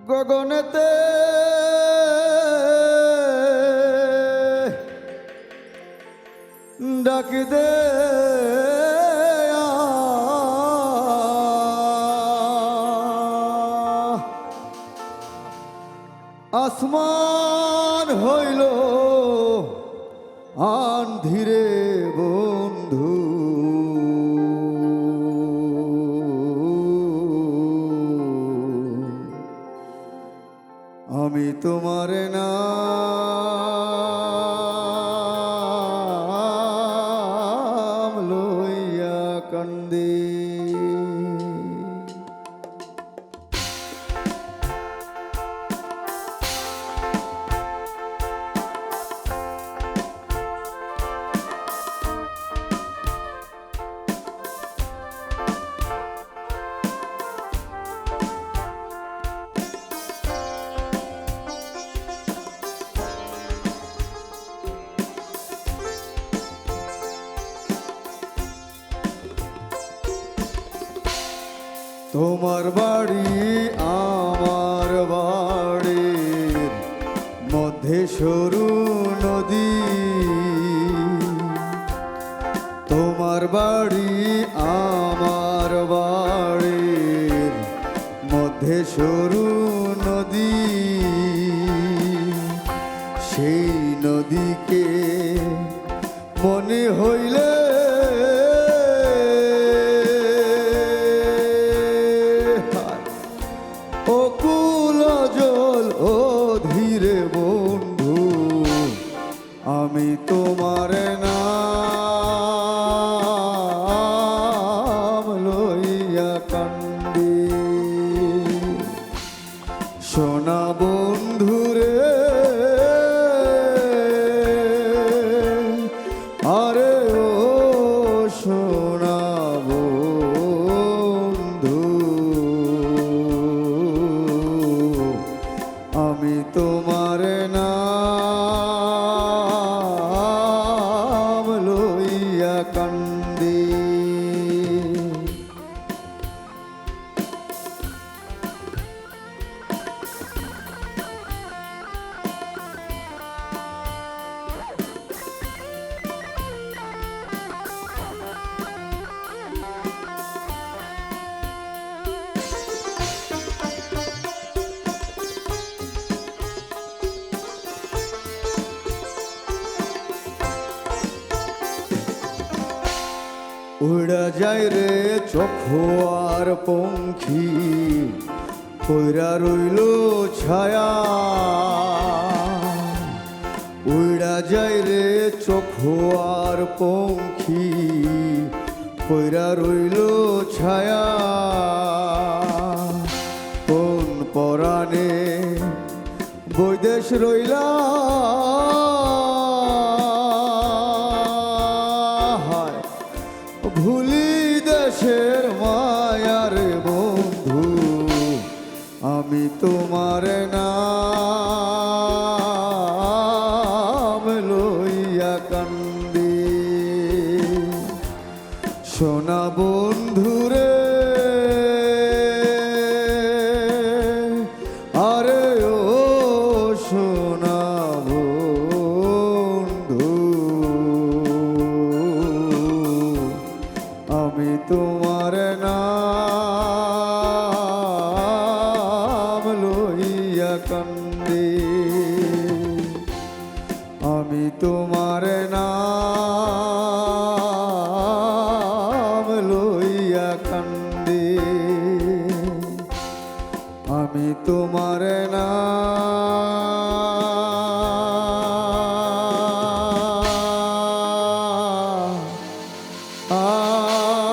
গগনেতে ডাকি দে আসমান হইল আন্ধিরে বন্ধু আমি তোমার নাম লইয়া কান্দি তোমার বাড়ি আমার বাড়ির মধ্যে সরু নদী তোমার বাড়ি আমার বাড়ির মধ্যে সরু নদী সেই নদীকে মনে হইলে অকুল জল ও ধীরে বন্ধু আমি তোমার নাম লইয়া কান্দি সোনা বন্ধুরে আরে ও সোনা বন্ধু আমি তোমার নাম লইয়া কান্দি উড়া যায় রে চোখোয়ার পঙ্খী কইরা রইল ছায়া উড়া যায় রে চোখোয়ার পঙ্খী কইরা রইল ছায়া কোন পরাণে বৈদেশ রইলা ভুলি দেশের মায়ার বন্ধু আমি তোমার নাম লইয়া কান্দি সোনা বন্ধুরে আরে ও সোনা বন্ধু আমি তোমার নাম লইয়া কান্দি আমি তোমার নাম লইয়া কান্দি আমি তোমার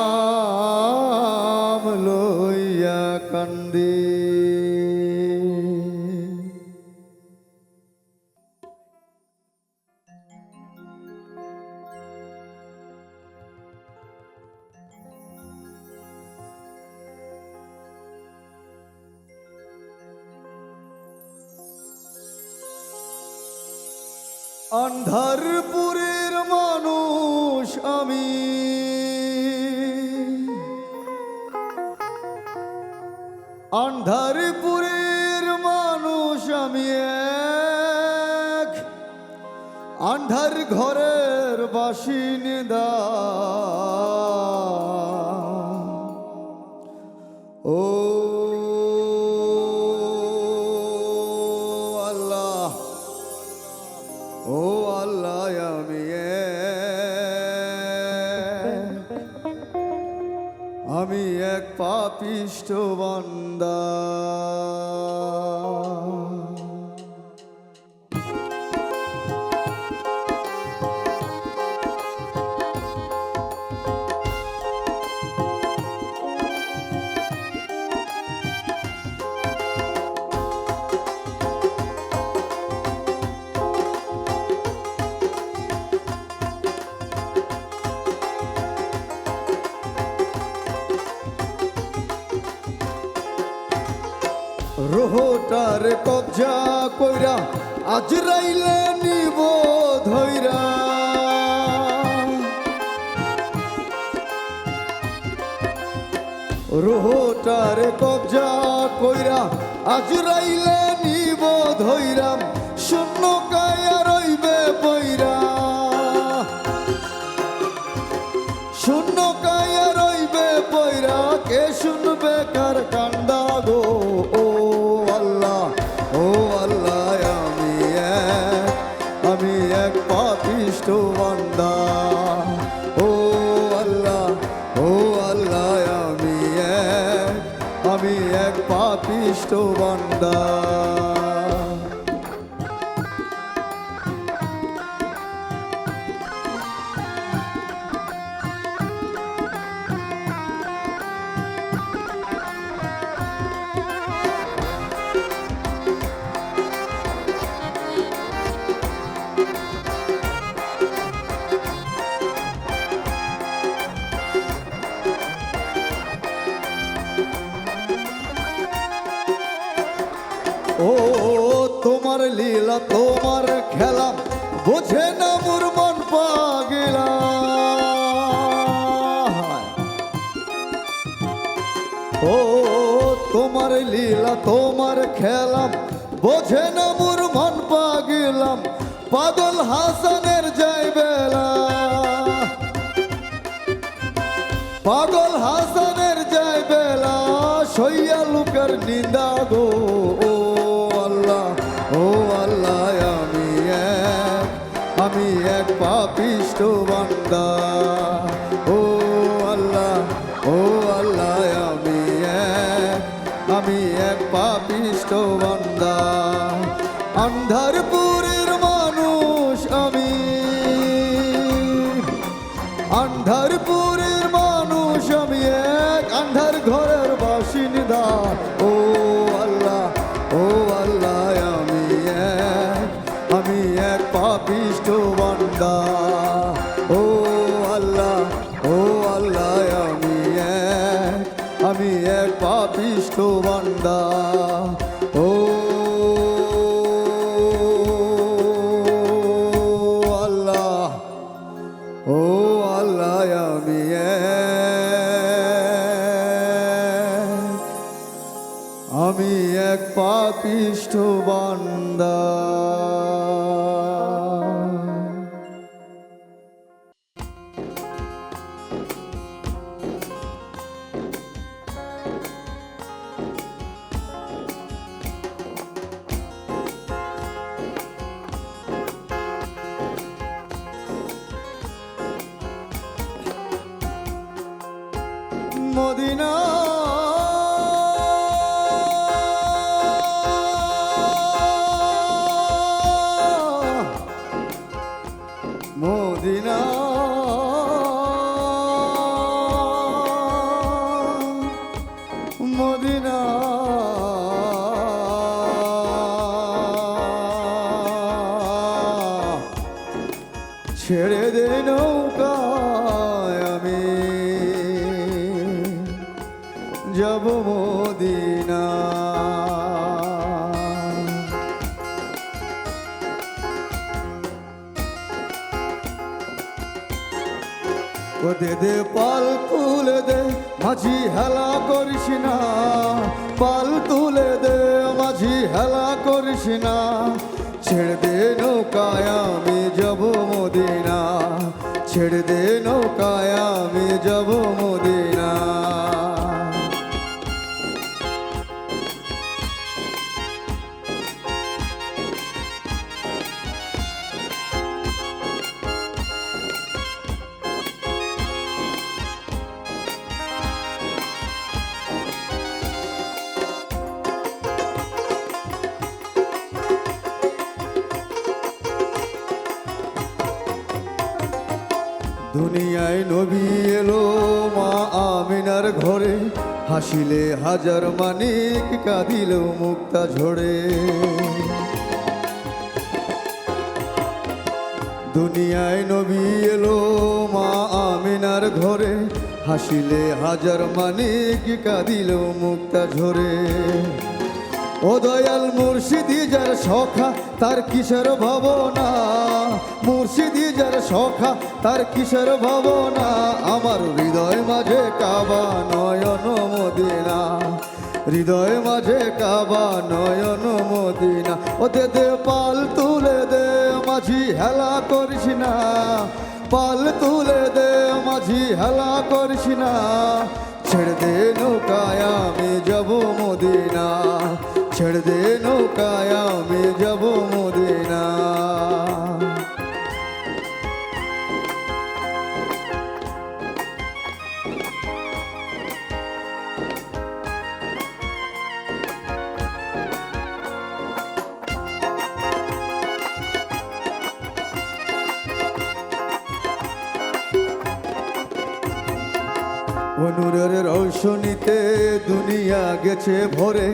নাম লইয়া কান্দি আন্ধারপুরের মানুষ আমি আন্ধারপুরের আন্ধার ঘরের বাসিন্দা ও আল্লাহ, ও আল্লাহ, আমি এক পাপিষ্ঠ বান্দা। রোহটার কবজা কইরা আজরাইলে নিব ধইরা, রোহটার কবজা কইরা আজরাইলে নিব ধইরা, শূন্য কায়া রইবে বইরা, শূন্য কায়া রইবে বইরা, কে শুনবে কার কান্দা গো। ও আল্লাহ, ও আল্লাহ, আমি এক পাপিষ্ঠ বান্দা। ও আল্লাহ, ও আল্লাহ, আমি এক পাপিষ্ঠ বান্দা। ও তোমার লীলা তোমার খেলা বোঝে না মোর মন পাগলা, ও তোমার লীলা তোমার খেলা বোঝে না মোর মন পাগলাম, পাগল হাসানের যাই বেলা, পাগল হাসানের যাই বেলা, সইয়া লোকের নিন্দা গো। ও আল্লাহ, ও আল্লাহ, আমি এক পাপিষ্ঠ বান্দা। ও আল্লাহ, ও আল্লাহ, আমি এক পাপিষ্ঠ বান্দা। আন্ধারপুরের মানুষ আমি, আন্ধারপুরের মানুষ আমি, এক আন্ধার ঘরের বাসিন্দা। ও আল্লাহ, ও আল্লাহ, আমি এক পাপিষ্ঠ বান্দা। ও আল্লাহ, ও আল্লাহ, আমি এক পাপিষ্ঠ বান্দা। ও আল্লাহ, ও আল্লাহ, আমি এক পাপিষ্ঠ বান্দা। মদিনা মদিনা মদিনা ছেড়ে দে নৌকায় আমি যাব মদিনা। ও দে দে পাল তুলে দে মাঝি হেলা করিস না, পাল তুলে দে মাঝি হেলা করিস না, ছেড়ে দে নৌকায় আমি যাব মদিনা, ছেড়ে দে নৌকায় আমি যাব মদিনা। দুনিয়ায় নবী এলো মা আমিনার ঘরে, হাসিলে হাজার মানিক কাঁদিলেও মুক্তা ঝরে। দুনিয়ায় নবী এলো মা আমিনার ঘরে, হাসিলে হাজার মানিক কাঁদিলেও মুক্তা ঝরে। ও দয়াল মুর্শিদি যার সখা তার কিসের ভাবনা, মুর্শিদি যার সখা তার কিসের ভাবনা, আমার হৃদয় মাঝে কাবা নয়ন মদিনা, হৃদয় মাঝে কাবা নয়ন মদিনা। ও দে দে পাল তুলে দে মাঝি হেলা করিস না, পাল তুলে দে মাঝি হেলা করিস না, ছেড়ে দে নৌকায় আমি যাব মদিনা, ছেড়ে দে নৌকায় আমি যাব মদিনা। ও নূরের রৌশনীতে দুনিয়া গেছে ভরে,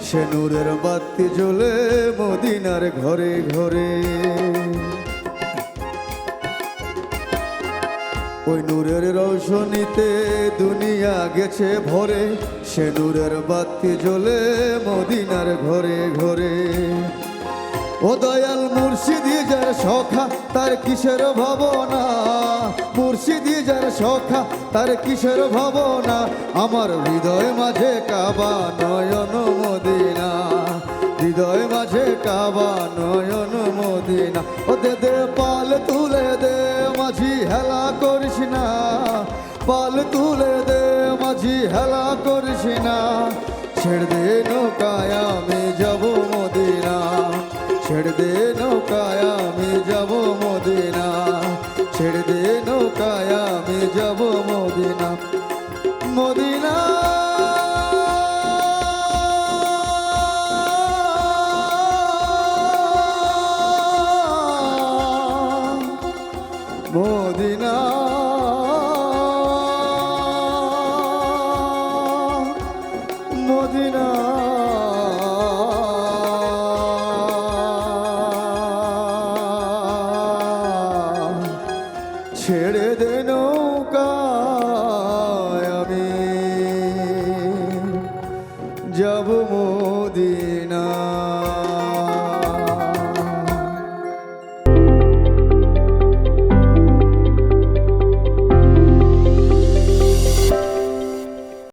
সে নূরের বাতি জ্বলে মদিনার ঘরে ঘরে। ওই নূরের রৌশনীতে দুনিয়া গেছে ভরে, সে নূরের বাতি জ্বলে মদিনার ঘরে ঘরে। ও দয়াল মুর্শিদি যার সখা তার কিসের ভাবনা, মুর্শিদি যার সখা তার কিসের ভাবনা, আমার হৃদয় মাঝে কাবা নয়ন মদিনা, হৃদয় মাঝে কাবা নয়ন মদিনা। ও দে দে পাল তুলে দে মাঝি হেলা করিস না, পাল তুলে দে মাঝি হেলা করিস না, ছেড়ে দে নৌকায় আমি যাব মদিনা, ছেড়ে দে নৌকায় আমি যাব মদিনা, ছেড়ে দে নৌকায় আমি যাব মদিনা, মদিনা। মদিনা মদিনা ছেড়ে দে